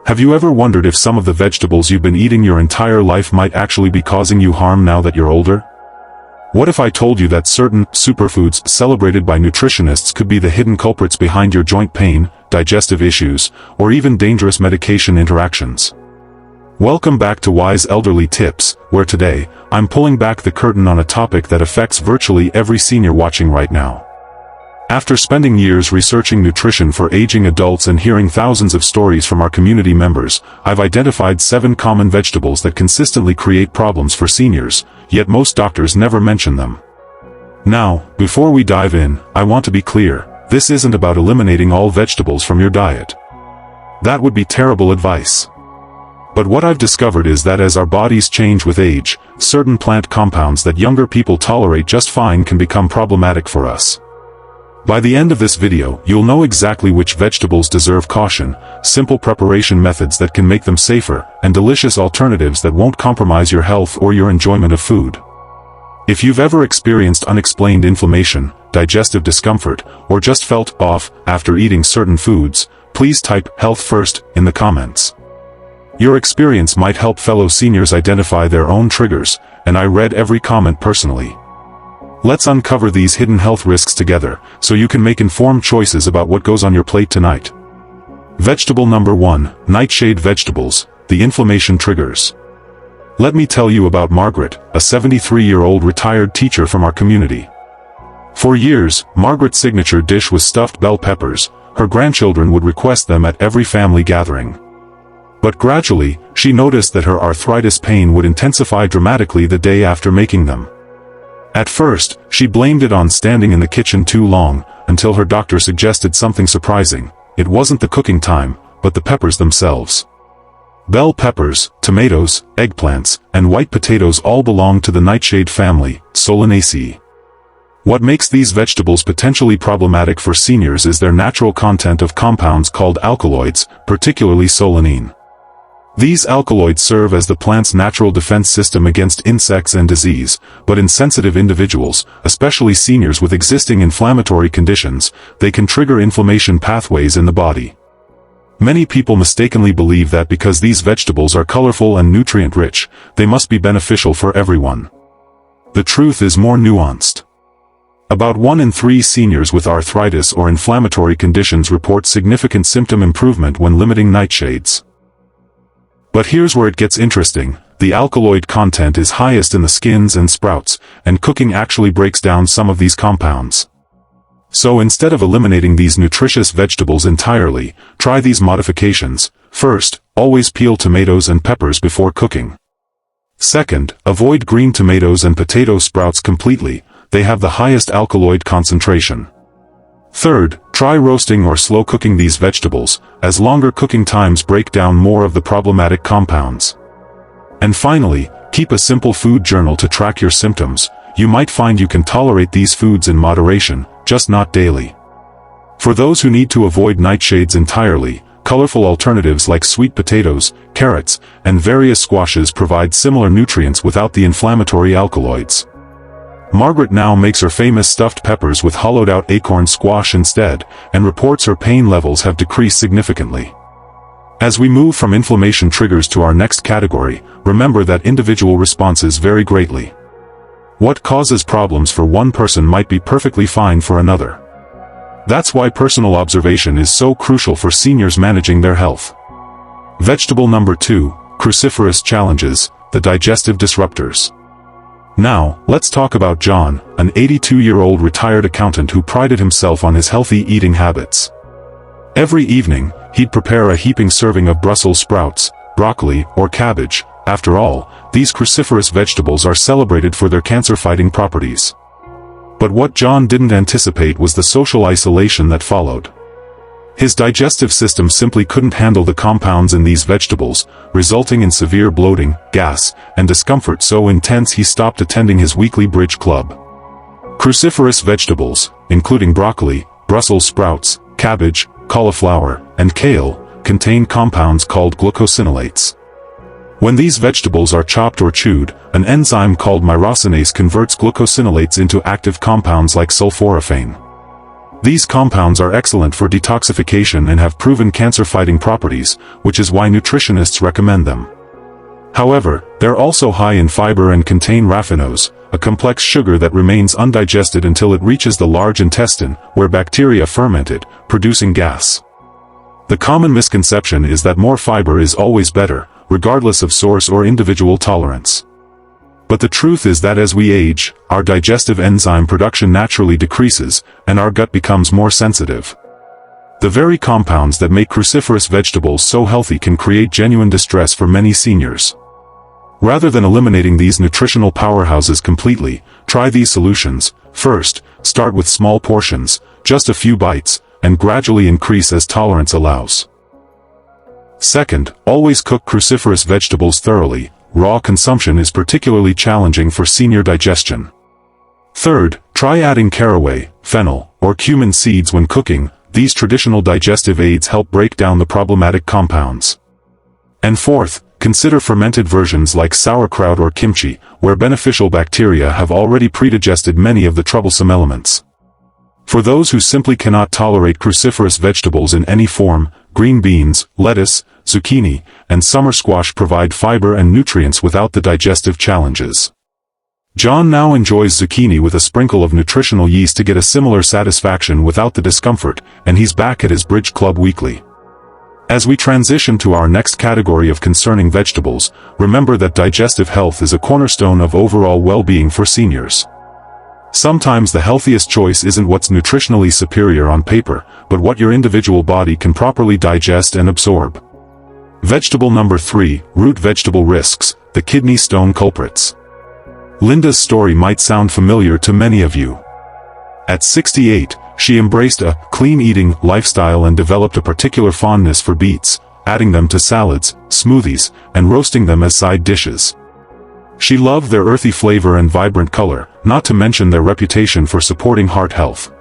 Have you ever wondered if some of the vegetables you've been eating your entire life might actually be causing you harm now that you're older? What if I told you that certain superfoods celebrated by nutritionists could be the hidden culprits behind your joint pain, digestive issues, or even dangerous medication interactions? Welcome back to Wise Elderly Tips, where today, I'm pulling back the curtain on a topic that affects virtually every senior watching right now. After spending years researching nutrition for aging adults and hearing thousands of stories from our community members, I've identified 7 common vegetables that consistently create problems for seniors, yet most doctors never mention them. Now, before we dive in, I want to be clear, this isn't about eliminating all vegetables from your diet. That would be terrible advice. But what I've discovered is that as our bodies change with age, certain plant compounds that younger people tolerate just fine can become problematic for us. By the end of this video, you'll know exactly which vegetables deserve caution, simple preparation methods that can make them safer, and delicious alternatives that won't compromise your health or your enjoyment of food. If you've ever experienced unexplained inflammation, digestive discomfort, or just felt off after eating certain foods, please type "health first" in the comments. Your experience might help fellow seniors identify their own triggers, and I read every comment personally. Let's uncover these hidden health risks together, so you can make informed choices about what goes on your plate tonight. Vegetable number 1, nightshade vegetables, the inflammation triggers. Let me tell you about Margaret, a 73-year-old retired teacher from our community. For years, Margaret's signature dish was stuffed bell peppers. Her grandchildren would request them at every family gathering. But gradually, she noticed that her arthritis pain would intensify dramatically the day after making them. At first, she blamed it on standing in the kitchen too long, until her doctor suggested something surprising. It wasn't the cooking time, but the peppers themselves. Bell peppers, tomatoes, eggplants, and white potatoes all belong to the nightshade family, Solanaceae. What makes these vegetables potentially problematic for seniors is their natural content of compounds called alkaloids, particularly solanine. These alkaloids serve as the plant's natural defense system against insects and disease, but in sensitive individuals, especially seniors with existing inflammatory conditions, they can trigger inflammation pathways in the body. Many people mistakenly believe that because these vegetables are colorful and nutrient-rich, they must be beneficial for everyone. The truth is more nuanced. About 1 in 3 seniors with arthritis or inflammatory conditions report significant symptom improvement when limiting nightshades. But here's where it gets interesting. The alkaloid content is highest in the skins and sprouts, and cooking actually breaks down some of these compounds. So instead of eliminating these nutritious vegetables entirely, try these modifications. First, always peel tomatoes and peppers before cooking. Second, avoid green tomatoes and potato sprouts completely. They have the highest alkaloid concentration. Third, try roasting or slow cooking these vegetables, as longer cooking times break down more of the problematic compounds. And finally, keep a simple food journal to track your symptoms. You might find you can tolerate these foods in moderation, just not daily. For those who need to avoid nightshades entirely, colorful alternatives like sweet potatoes, carrots, and various squashes provide similar nutrients without the inflammatory alkaloids. Margaret now makes her famous stuffed peppers with hollowed-out acorn squash instead, and reports her pain levels have decreased significantly. As we move from inflammation triggers to our next category, remember that individual responses vary greatly. What causes problems for one person might be perfectly fine for another. That's why personal observation is so crucial for seniors managing their health. Vegetable number 2, cruciferous challenges, the digestive disruptors. Now, let's talk about John, an 82-year-old retired accountant who prided himself on his healthy eating habits. Every evening, he'd prepare a heaping serving of Brussels sprouts, broccoli, or cabbage. After all, these cruciferous vegetables are celebrated for their cancer-fighting properties. But what John didn't anticipate was the social isolation that followed. His digestive system simply couldn't handle the compounds in these vegetables, resulting in severe bloating, gas, and discomfort so intense he stopped attending his weekly bridge club. Cruciferous vegetables, including broccoli, Brussels sprouts, cabbage, cauliflower, and kale, contain compounds called glucosinolates. When these vegetables are chopped or chewed, an enzyme called myrosinase converts glucosinolates into active compounds like sulforaphane. These compounds are excellent for detoxification and have proven cancer-fighting properties, which is why nutritionists recommend them. However, they're also high in fiber and contain raffinose, a complex sugar that remains undigested until it reaches the large intestine, where bacteria ferment it, producing gas. The common misconception is that more fiber is always better, regardless of source or individual tolerance. But the truth is that as we age, our digestive enzyme production naturally decreases, and our gut becomes more sensitive. The very compounds that make cruciferous vegetables so healthy can create genuine distress for many seniors. Rather than eliminating these nutritional powerhouses completely, try these solutions. First, start with small portions, just a few bites, and gradually increase as tolerance allows. Second, always cook cruciferous vegetables thoroughly. Raw consumption is particularly challenging for senior digestion. Third, try adding caraway, fennel, or cumin seeds when cooking. These traditional digestive aids help break down the problematic compounds. And fourth, consider fermented versions like sauerkraut or kimchi, where beneficial bacteria have already predigested many of the troublesome elements. For those who simply cannot tolerate cruciferous vegetables in any form, green beans, lettuce, zucchini, and summer squash provide fiber and nutrients without the digestive challenges. John now enjoys zucchini with a sprinkle of nutritional yeast to get a similar satisfaction without the discomfort, and he's back at his bridge club weekly. As we transition to our next category of concerning vegetables, remember that digestive health is a cornerstone of overall well-being for seniors. Sometimes the healthiest choice isn't what's nutritionally superior on paper, but what your individual body can properly digest and absorb. Vegetable number 3, root vegetable risks, the kidney stone culprits. Linda's story might sound familiar to many of you. At 68, she embraced a clean-eating lifestyle and developed a particular fondness for beets, adding them to salads, smoothies, and roasting them as side dishes. She loved their earthy flavor and vibrant color, not to mention their reputation for supporting heart health.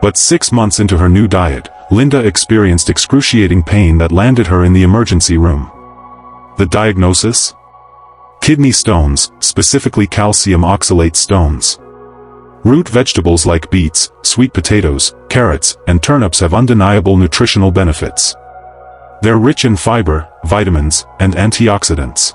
But 6 months into her new diet, Linda experienced excruciating pain that landed her in the emergency room. The diagnosis? Kidney stones, specifically calcium oxalate stones. Root vegetables like beets, sweet potatoes, carrots, and turnips have undeniable nutritional benefits. They're rich in fiber, vitamins, and antioxidants.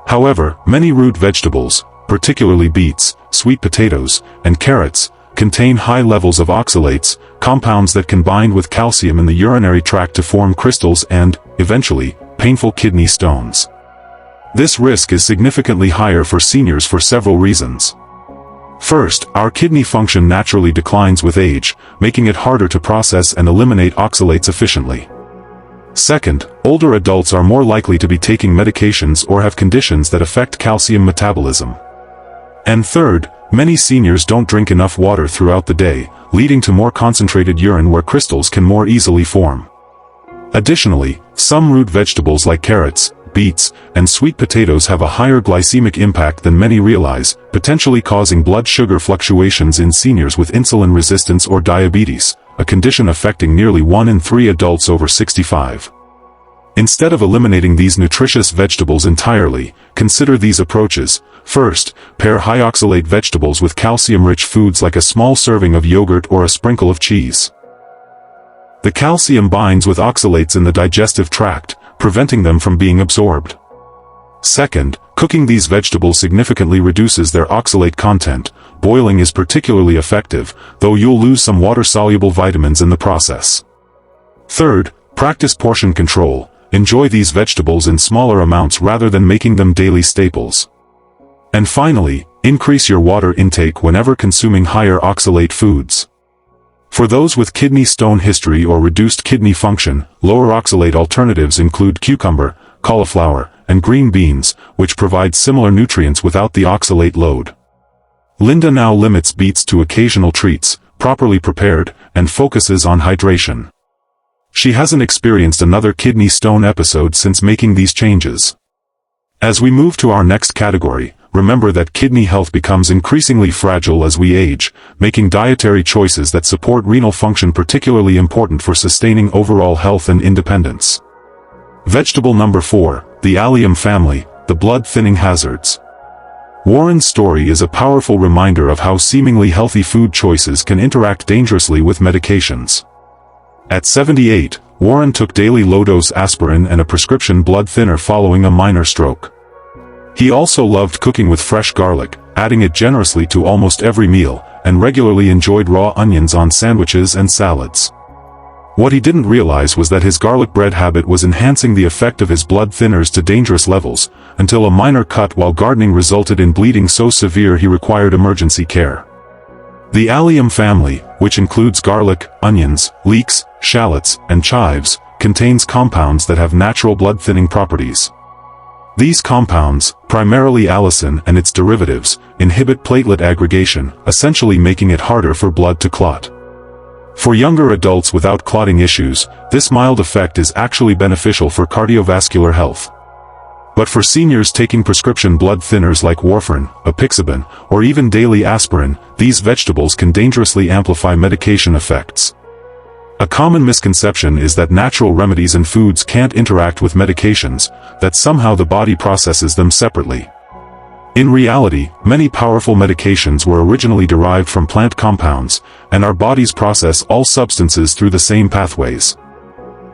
However, many root vegetables, particularly beets, sweet potatoes, and carrots, contain high levels of oxalates, compounds that can bind with calcium in the urinary tract to form crystals and, eventually, painful kidney stones. This risk is significantly higher for seniors for several reasons. First, our kidney function naturally declines with age, making it harder to process and eliminate oxalates efficiently. Second, older adults are more likely to be taking medications or have conditions that affect calcium metabolism. And third, many seniors don't drink enough water throughout the day, leading to more concentrated urine where crystals can more easily form. Additionally, some root vegetables like carrots, beets, and sweet potatoes have a higher glycemic impact than many realize, potentially causing blood sugar fluctuations in seniors with insulin resistance or diabetes, a condition affecting nearly 1 in 3 adults over 65. Instead of eliminating these nutritious vegetables entirely, consider these approaches. First, pair high oxalate vegetables with calcium-rich foods like a small serving of yogurt or a sprinkle of cheese. The calcium binds with oxalates in the digestive tract, preventing them from being absorbed. Second, cooking these vegetables significantly reduces their oxalate content. Boiling is particularly effective, though you'll lose some water-soluble vitamins in the process. Third, practice portion control. Enjoy these vegetables in smaller amounts rather than making them daily staples. And finally, increase your water intake whenever consuming higher oxalate foods. For those with kidney stone history or reduced kidney function, lower oxalate alternatives include cucumber, cauliflower, and green beans, which provide similar nutrients without the oxalate load. Linda now limits beets to occasional treats, properly prepared, and focuses on hydration. She hasn't experienced another kidney stone episode since making these changes. As we move to our next category, remember that kidney health becomes increasingly fragile as we age, making dietary choices that support renal function particularly important for sustaining overall health and independence. Vegetable number 4, the allium family, the blood-thinning hazards. Warren's story is a powerful reminder of how seemingly healthy food choices can interact dangerously with medications. At 78, Warren took daily low-dose aspirin and a prescription blood thinner following a minor stroke. He also loved cooking with fresh garlic, adding it generously to almost every meal, and regularly enjoyed raw onions on sandwiches and salads. What he didn't realize was that his garlic bread habit was enhancing the effect of his blood thinners to dangerous levels, until a minor cut while gardening resulted in bleeding so severe he required emergency care. The allium family, which includes garlic, onions, leeks, shallots, and chives, contains compounds that have natural blood-thinning properties. These compounds, primarily allicin and its derivatives, inhibit platelet aggregation, essentially making it harder for blood to clot. For younger adults without clotting issues, this mild effect is actually beneficial for cardiovascular health. But for seniors taking prescription blood thinners like warfarin, apixaban, or even daily aspirin, these vegetables can dangerously amplify medication effects. A common misconception is that natural remedies and foods can't interact with medications, that somehow the body processes them separately. In reality, many powerful medications were originally derived from plant compounds, and our bodies process all substances through the same pathways.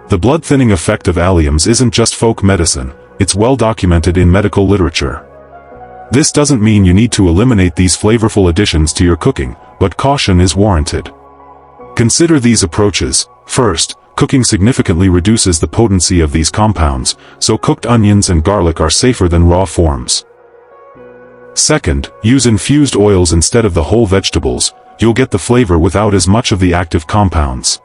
The blood-thinning effect of alliums isn't just folk medicine, it's well documented in medical literature. This doesn't mean you need to eliminate these flavorful additions to your cooking, but caution is warranted. Consider these approaches. First, cooking significantly reduces the potency of these compounds, so cooked onions and garlic are safer than raw forms. Second, use infused oils instead of the whole vegetables. You'll get the flavor without as much of the active compounds.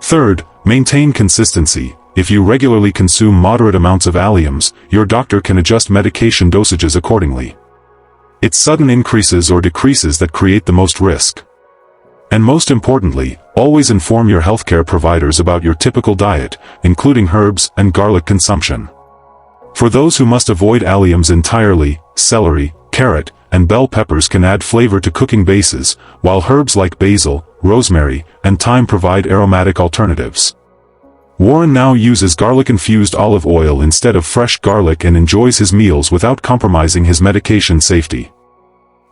Third, maintain consistency. If you regularly consume moderate amounts of alliums, your doctor can adjust medication dosages accordingly. It's sudden increases or decreases that create the most risk. And most importantly, always inform your healthcare providers about your typical diet, including herbs and garlic consumption. For those who must avoid alliums entirely, celery, carrot, and bell peppers can add flavor to cooking bases, while herbs like basil, rosemary, and thyme provide aromatic alternatives. Warren now uses garlic-infused olive oil instead of fresh garlic and enjoys his meals without compromising his medication safety.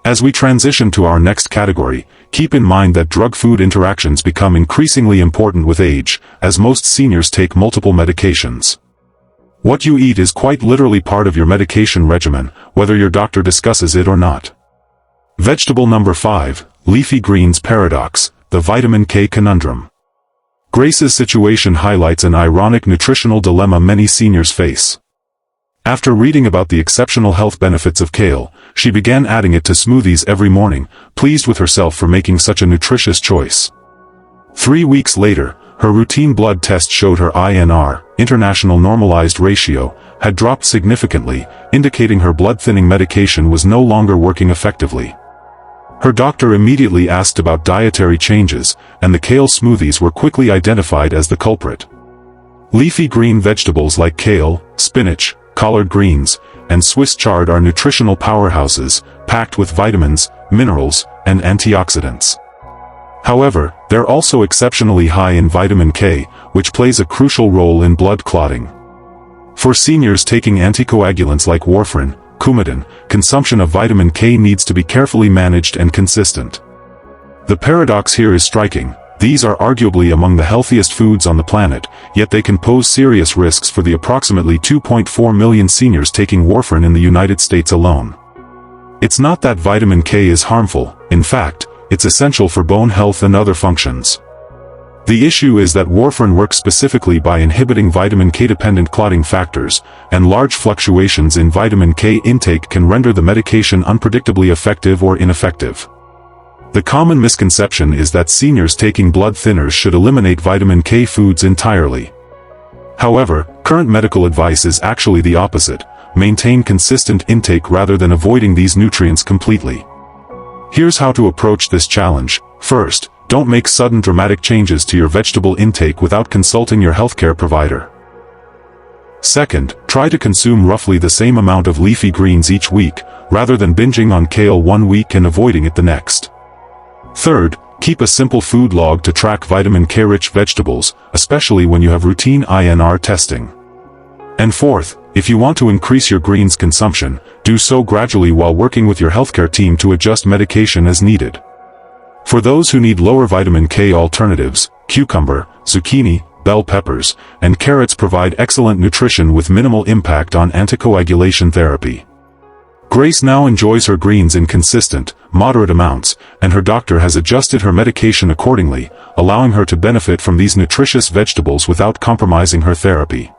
As we transition to our next category, keep in mind that drug-food interactions become increasingly important with age, as most seniors take multiple medications. What you eat is quite literally part of your medication regimen, whether your doctor discusses it or not. Vegetable number 5, leafy greens paradox, the vitamin K conundrum. Grace's situation highlights an ironic nutritional dilemma many seniors face. After reading about the exceptional health benefits of kale, she began adding it to smoothies every morning, pleased with herself for making such a nutritious choice. 3 weeks later, her routine blood test showed her INR, International Normalized Ratio, had dropped significantly, indicating her blood-thinning medication was no longer working effectively. Her doctor immediately asked about dietary changes, and the kale smoothies were quickly identified as the culprit. Leafy green vegetables like kale, spinach, collard greens, and Swiss chard are nutritional powerhouses, packed with vitamins, minerals, and antioxidants. However, they're also exceptionally high in vitamin K, which plays a crucial role in blood clotting. For seniors taking anticoagulants like warfarin, Coumadin, consumption of vitamin K needs to be carefully managed and consistent. The paradox here is striking. These are arguably among the healthiest foods on the planet, yet they can pose serious risks for the approximately 2.4 million seniors taking warfarin in the United States alone. It's not that vitamin K is harmful, in fact, it's essential for bone health and other functions. The issue is that warfarin works specifically by inhibiting vitamin K-dependent clotting factors, and large fluctuations in vitamin K intake can render the medication unpredictably effective or ineffective. The common misconception is that seniors taking blood thinners should eliminate vitamin K foods entirely. However, current medical advice is actually the opposite: maintain consistent intake rather than avoiding these nutrients completely. Here's how to approach this challenge. First, don't make sudden dramatic changes to your vegetable intake without consulting your healthcare provider. Second, try to consume roughly the same amount of leafy greens each week, rather than binging on kale one week and avoiding it the next. Third, keep a simple food log to track vitamin K-rich vegetables, especially when you have routine INR testing. And fourth, If you want to increase your greens consumption, do so gradually while working with your healthcare team to adjust medication as needed. For those who need lower vitamin K alternatives, cucumber, zucchini, bell peppers, and carrots provide excellent nutrition with minimal impact on anticoagulation therapy. Grace now enjoys her greens in consistent, moderate amounts, and her doctor has adjusted her medication accordingly, allowing her to benefit from these nutritious vegetables without compromising her therapy.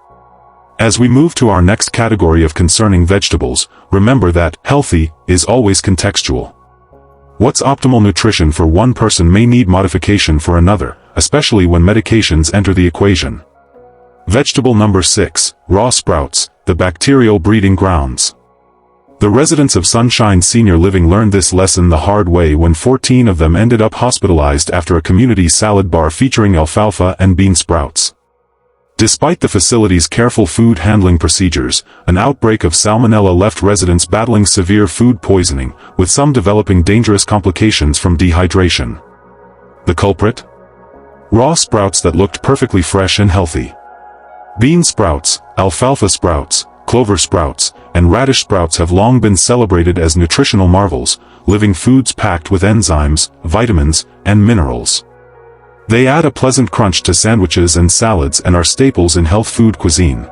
As we move to our next category of concerning vegetables, remember that healthy is always contextual. What's optimal nutrition for one person may need modification for another, especially when medications enter the equation. Vegetable number 6, raw sprouts, the bacterial breeding grounds. The residents of Sunshine Senior Living learned this lesson the hard way when 14 of them ended up hospitalized after a community salad bar featuring alfalfa and bean sprouts. Despite the facility's careful food handling procedures, an outbreak of salmonella left residents battling severe food poisoning, with some developing dangerous complications from dehydration. The culprit? Raw sprouts that looked perfectly fresh and healthy. Bean sprouts, alfalfa sprouts, clover sprouts, and radish sprouts have long been celebrated as nutritional marvels, living foods packed with enzymes, vitamins, and minerals. They add a pleasant crunch to sandwiches and salads and are staples in health food cuisine.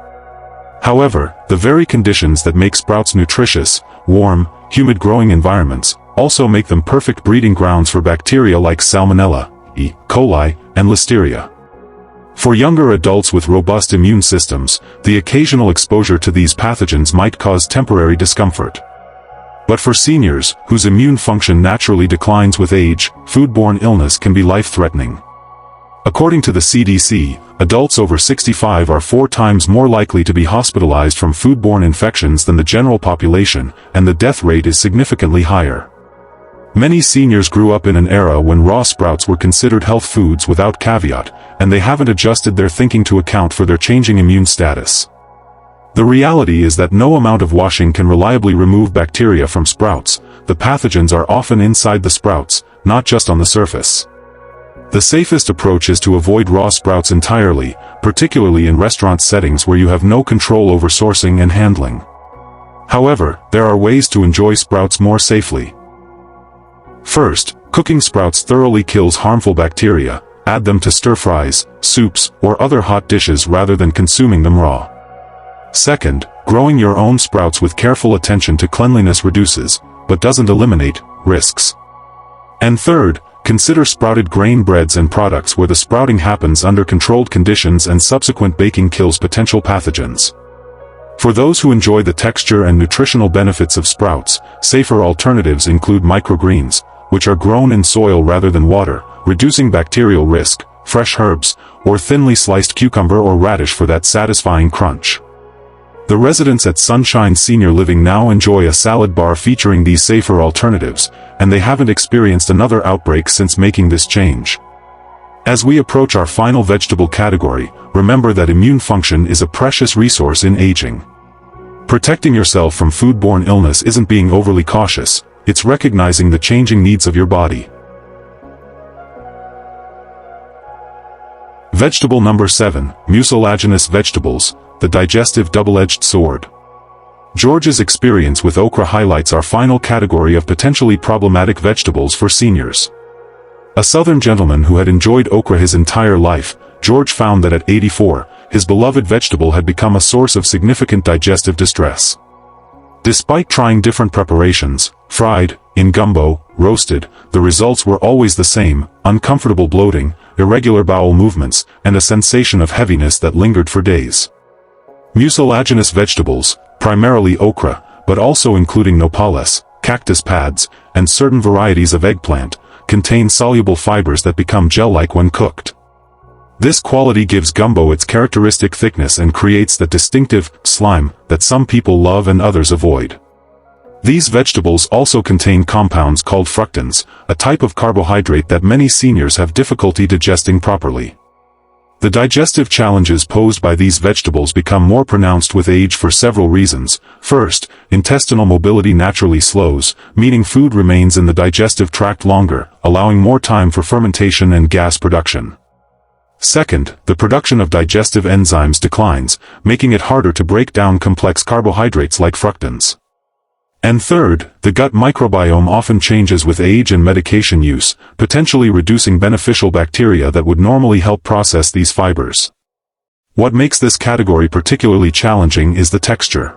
However, the very conditions that make sprouts nutritious, warm, humid growing environments, also make them perfect breeding grounds for bacteria like Salmonella, E. coli, and Listeria. For younger adults with robust immune systems, the occasional exposure to these pathogens might cause temporary discomfort. But for seniors, whose immune function naturally declines with age, foodborne illness can be life-threatening. According to the CDC, adults over 65 are 4 times more likely to be hospitalized from foodborne infections than the general population, and the death rate is significantly higher. Many seniors grew up in an era when raw sprouts were considered health foods without caveat, and they haven't adjusted their thinking to account for their changing immune status. The reality is that no amount of washing can reliably remove bacteria from sprouts. The pathogens are often inside the sprouts, not just on the surface. The safest approach is to avoid raw sprouts entirely, particularly in restaurant settings where you have no control over sourcing and handling. However, there are ways to enjoy sprouts more safely. First, cooking sprouts thoroughly kills harmful bacteria. Add them to stir-fries, soups, or other hot dishes rather than consuming them raw. Second, growing your own sprouts with careful attention to cleanliness reduces, but doesn't eliminate, risks. And third, consider sprouted grain breads and products where the sprouting happens under controlled conditions and subsequent baking kills potential pathogens. For those who enjoy the texture and nutritional benefits of sprouts, safer alternatives include microgreens, which are grown in soil rather than water, reducing bacterial risk, fresh herbs, or thinly sliced cucumber or radish for that satisfying crunch. The residents at Sunshine Senior Living now enjoy a salad bar featuring these safer alternatives, and they haven't experienced another outbreak since making this change. As we approach our final vegetable category, remember that immune function is a precious resource in aging. Protecting yourself from foodborne illness isn't being overly cautious, it's recognizing the changing needs of your body. Vegetable number 7, mucilaginous vegetables, the digestive double-edged sword. George's experience with okra highlights our final category of potentially problematic vegetables for seniors. A southern gentleman who had enjoyed okra his entire life, George found that at 84, his beloved vegetable had become a source of significant digestive distress. Despite trying different preparations, fried, in gumbo, roasted, the results were always the same: uncomfortable bloating, irregular bowel movements, and a sensation of heaviness that lingered for days. Mucilaginous vegetables, primarily okra, but also including nopales, cactus pads, and certain varieties of eggplant, contain soluble fibers that become gel-like when cooked. This quality gives gumbo its characteristic thickness and creates the distinctive slime that some people love and others avoid. These vegetables also contain compounds called fructans, a type of carbohydrate that many seniors have difficulty digesting properly. The digestive challenges posed by these vegetables become more pronounced with age for several reasons. First, intestinal mobility naturally slows, meaning food remains in the digestive tract longer, allowing more time for fermentation and gas production. Second, the production of digestive enzymes declines, making it harder to break down complex carbohydrates like fructans. And third, the gut microbiome often changes with age and medication use, potentially reducing beneficial bacteria that would normally help process these fibers. What makes this category particularly challenging is the texture.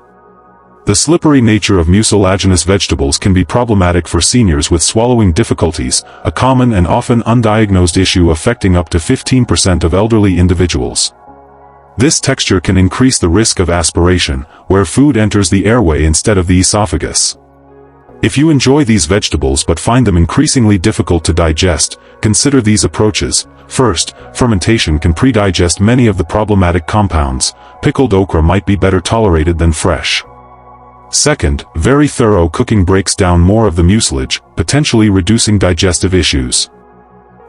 The slippery nature of mucilaginous vegetables can be problematic for seniors with swallowing difficulties, a common and often undiagnosed issue affecting up to 15% of elderly individuals. This texture can increase the risk of aspiration, where food enters the airway instead of the esophagus. If you enjoy these vegetables but find them increasingly difficult to digest, consider these approaches. First, fermentation can pre-digest many of the problematic compounds. Pickled okra might be better tolerated than fresh. Second, very thorough cooking breaks down more of the mucilage, potentially reducing digestive issues.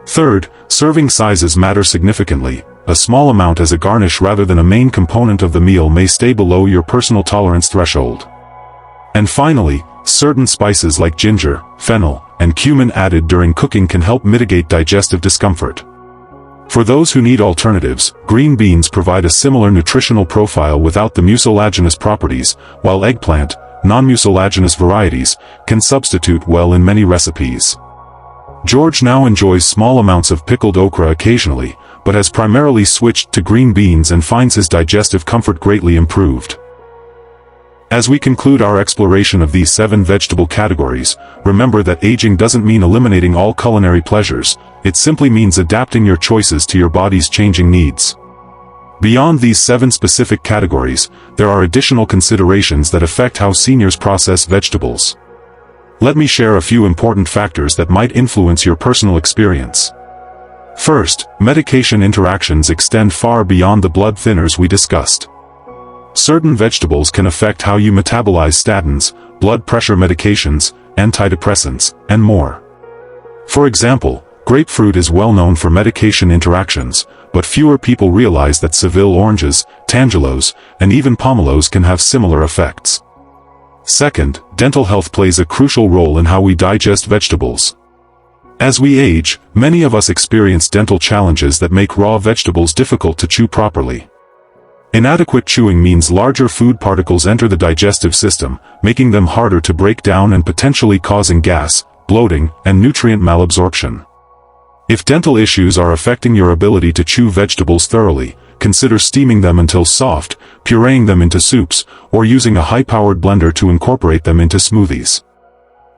Third, serving sizes matter significantly. A small amount as a garnish rather than a main component of the meal may stay below your personal tolerance threshold. And finally, certain spices like ginger, fennel, and cumin added during cooking can help mitigate digestive discomfort. For those who need alternatives, green beans provide a similar nutritional profile without the mucilaginous properties, while eggplant, non-mucilaginous varieties, can substitute well in many recipes. George now enjoys small amounts of pickled okra occasionally, but has primarily switched to green beans and finds his digestive comfort greatly improved. As we conclude our exploration of these 7 vegetable categories, remember that aging doesn't mean eliminating all culinary pleasures, it simply means adapting your choices to your body's changing needs. Beyond these 7 specific categories, there are additional considerations that affect how seniors process vegetables. Let me share a few important factors that might influence your personal experience. First, medication interactions extend far beyond the blood thinners we discussed. Certain vegetables can affect how you metabolize statins, blood pressure medications, antidepressants, and more. For example, grapefruit is well known for medication interactions, but fewer people realize that Seville oranges, tangelos, and even pomelos can have similar effects. Second, dental health plays a crucial role in how we digest vegetables. As we age, many of us experience dental challenges that make raw vegetables difficult to chew properly. Inadequate chewing means larger food particles enter the digestive system, making them harder to break down and potentially causing gas, bloating, and nutrient malabsorption. If dental issues are affecting your ability to chew vegetables thoroughly, consider steaming them until soft, pureeing them into soups, or using a high-powered blender to incorporate them into smoothies.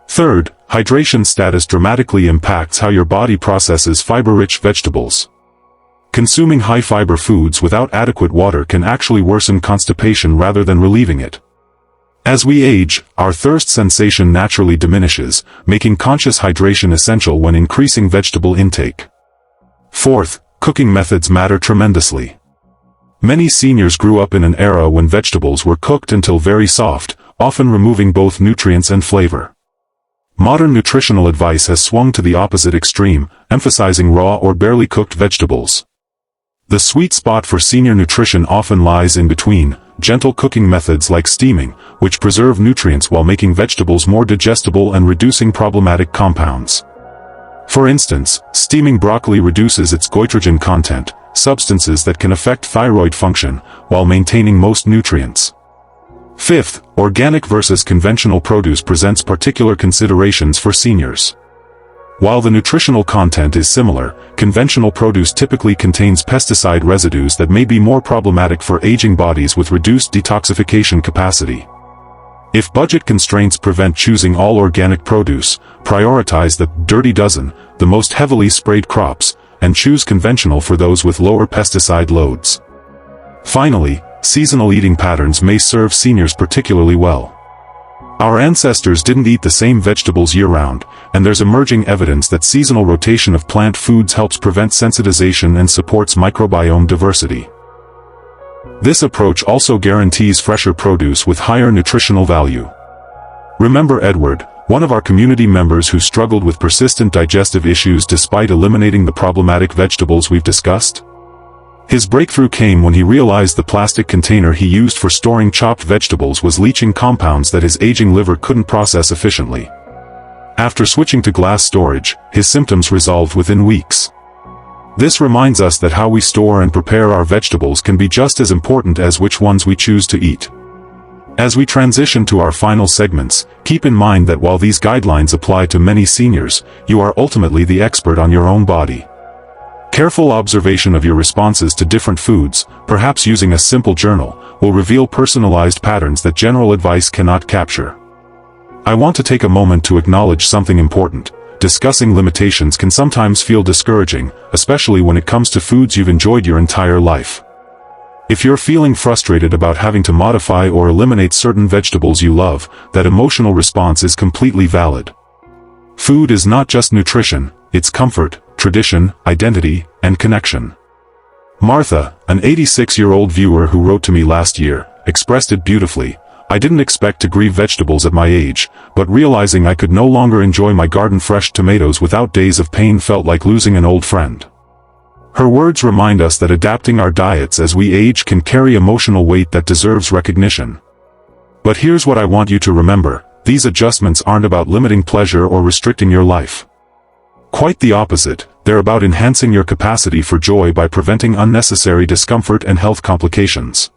Third, hydration status dramatically impacts how your body processes fiber-rich vegetables. Consuming high-fiber foods without adequate water can actually worsen constipation rather than relieving it. As we age, our thirst sensation naturally diminishes, making conscious hydration essential when increasing vegetable intake. Fourth, cooking methods matter tremendously. Many seniors grew up in an era when vegetables were cooked until very soft, often removing both nutrients and flavor. Modern nutritional advice has swung to the opposite extreme, emphasizing raw or barely cooked vegetables. The sweet spot for senior nutrition often lies in between, gentle cooking methods like steaming, which preserve nutrients while making vegetables more digestible and reducing problematic compounds. For instance, steaming broccoli reduces its goitrogen content, substances that can affect thyroid function, while maintaining most nutrients. Fifth, organic versus conventional produce presents particular considerations for seniors. While the nutritional content is similar, conventional produce typically contains pesticide residues that may be more problematic for aging bodies with reduced detoxification capacity. If budget constraints prevent choosing all organic produce, prioritize the dirty dozen, the most heavily sprayed crops, and choose conventional for those with lower pesticide loads. Finally, seasonal eating patterns may serve seniors particularly well. Our ancestors didn't eat the same vegetables year-round, and there's emerging evidence that seasonal rotation of plant foods helps prevent sensitization and supports microbiome diversity. This approach also guarantees fresher produce with higher nutritional value. Remember Edward, one of our community members who struggled with persistent digestive issues despite eliminating the problematic vegetables we've discussed? His breakthrough came when he realized the plastic container he used for storing chopped vegetables was leaching compounds that his aging liver couldn't process efficiently. After switching to glass storage, his symptoms resolved within weeks. This reminds us that how we store and prepare our vegetables can be just as important as which ones we choose to eat. As we transition to our final segments, keep in mind that while these guidelines apply to many seniors, you are ultimately the expert on your own body. Careful observation of your responses to different foods, perhaps using a simple journal, will reveal personalized patterns that general advice cannot capture. I want to take a moment to acknowledge something important. Discussing limitations can sometimes feel discouraging, especially when it comes to foods you've enjoyed your entire life. If you're feeling frustrated about having to modify or eliminate certain vegetables you love, that emotional response is completely valid. Food is not just nutrition, it's comfort, tradition, identity, and connection. Martha, an 86-year-old viewer who wrote to me last year, expressed it beautifully. I didn't expect to grieve vegetables at my age, but realizing I could no longer enjoy my garden-fresh tomatoes without days of pain felt like losing an old friend. Her words remind us that adapting our diets as we age can carry emotional weight that deserves recognition. But here's what I want you to remember: these adjustments aren't about limiting pleasure or restricting your life. Quite the opposite, they're about enhancing your capacity for joy by preventing unnecessary discomfort and health complications.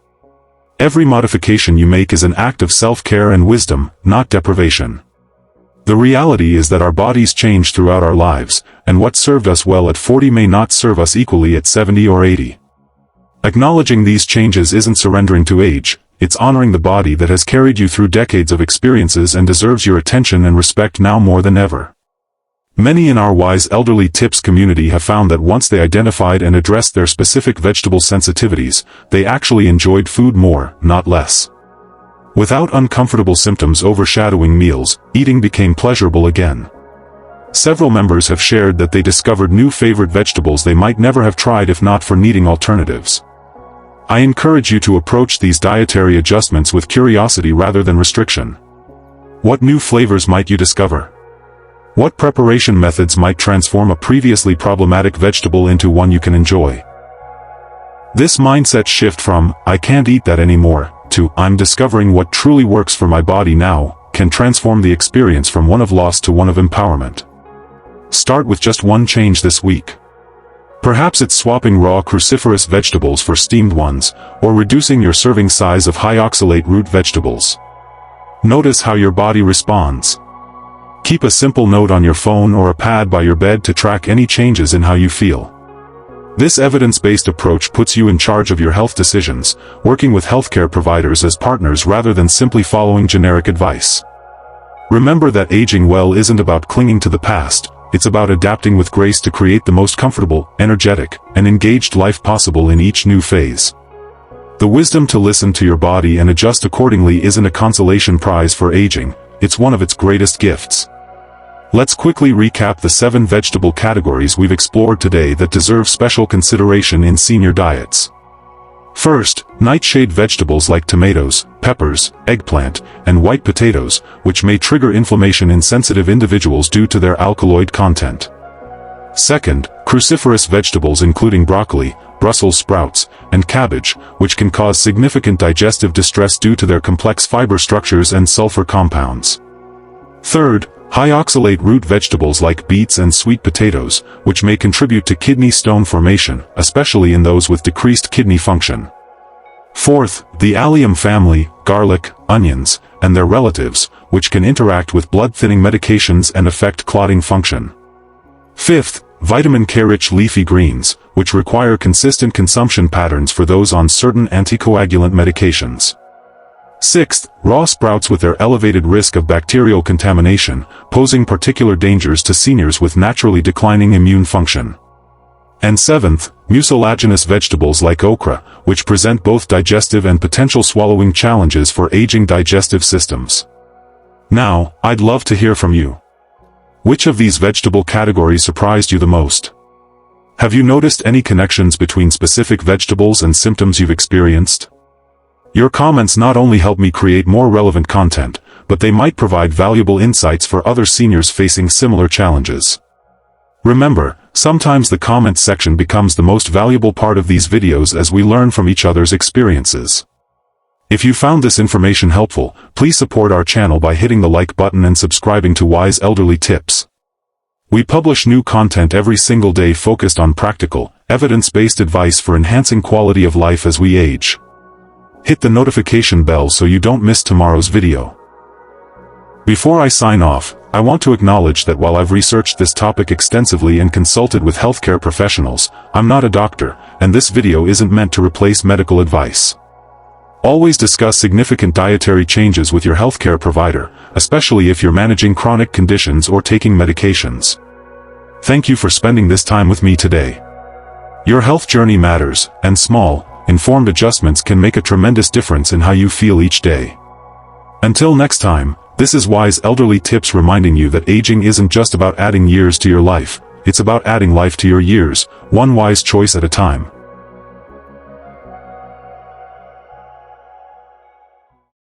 Every modification you make is an act of self-care and wisdom, not deprivation. The reality is that our bodies change throughout our lives, and what served us well at 40 may not serve us equally at 70 or 80. Acknowledging these changes isn't surrendering to age, it's honoring the body that has carried you through decades of experiences and deserves your attention and respect now more than ever. Many in our Wise Elderly Tips community have found that once they identified and addressed their specific vegetable sensitivities, they actually enjoyed food more, not less. Without uncomfortable symptoms overshadowing meals, eating became pleasurable again. Several members have shared that they discovered new favorite vegetables they might never have tried if not for needing alternatives. I encourage you to approach these dietary adjustments with curiosity rather than restriction. What new flavors might you discover? What preparation methods might transform a previously problematic vegetable into one you can enjoy? This mindset shift from, "I can't eat that anymore," to, "I'm discovering what truly works for my body now," can transform the experience from one of loss to one of empowerment. Start with just one change this week. Perhaps it's swapping raw cruciferous vegetables for steamed ones, or reducing your serving size of high oxalate root vegetables. Notice how your body responds. Keep a simple note on your phone or a pad by your bed to track any changes in how you feel. This evidence-based approach puts you in charge of your health decisions, working with healthcare providers as partners rather than simply following generic advice. Remember that aging well isn't about clinging to the past, it's about adapting with grace to create the most comfortable, energetic, and engaged life possible in each new phase. The wisdom to listen to your body and adjust accordingly isn't a consolation prize for aging, it's one of its greatest gifts. Let's quickly recap the 7 vegetable categories we've explored today that deserve special consideration in senior diets. First, nightshade vegetables like tomatoes, peppers, eggplant, and white potatoes, which may trigger inflammation in sensitive individuals due to their alkaloid content. Second, cruciferous vegetables including broccoli, Brussels sprouts, and cabbage, which can cause significant digestive distress due to their complex fiber structures and sulfur compounds. Third, high oxalate root vegetables like beets and sweet potatoes, which may contribute to kidney stone formation, especially in those with decreased kidney function. Fourth, the allium family, garlic, onions, and their relatives, which can interact with blood-thinning medications and affect clotting function. Fifth, vitamin K-rich leafy greens, which require consistent consumption patterns for those on certain anticoagulant medications. Sixth, raw sprouts with their elevated risk of bacterial contamination, posing particular dangers to seniors with naturally declining immune function. And seventh, mucilaginous vegetables like okra, which present both digestive and potential swallowing challenges for aging digestive systems. Now, I'd love to hear from you. Which of these vegetable categories surprised you the most? Have you noticed any connections between specific vegetables and symptoms you've experienced? Your comments not only help me create more relevant content, but they might provide valuable insights for other seniors facing similar challenges. Remember, sometimes the comments section becomes the most valuable part of these videos as we learn from each other's experiences. If you found this information helpful, please support our channel by hitting the like button and subscribing to Wise Elderly Tips. We publish new content every single day focused on practical, evidence-based advice for enhancing quality of life as we age. Hit the notification bell so you don't miss tomorrow's video. Before I sign off, I want to acknowledge that while I've researched this topic extensively and consulted with healthcare professionals, I'm not a doctor, and this video isn't meant to replace medical advice. Always discuss significant dietary changes with your healthcare provider, especially if you're managing chronic conditions or taking medications. Thank you for spending this time with me today. Your health journey matters, and small, informed adjustments can make a tremendous difference in how you feel each day. Until next time, this is Wise Elderly Tips reminding you that aging isn't just about adding years to your life, it's about adding life to your years, one wise choice at a time.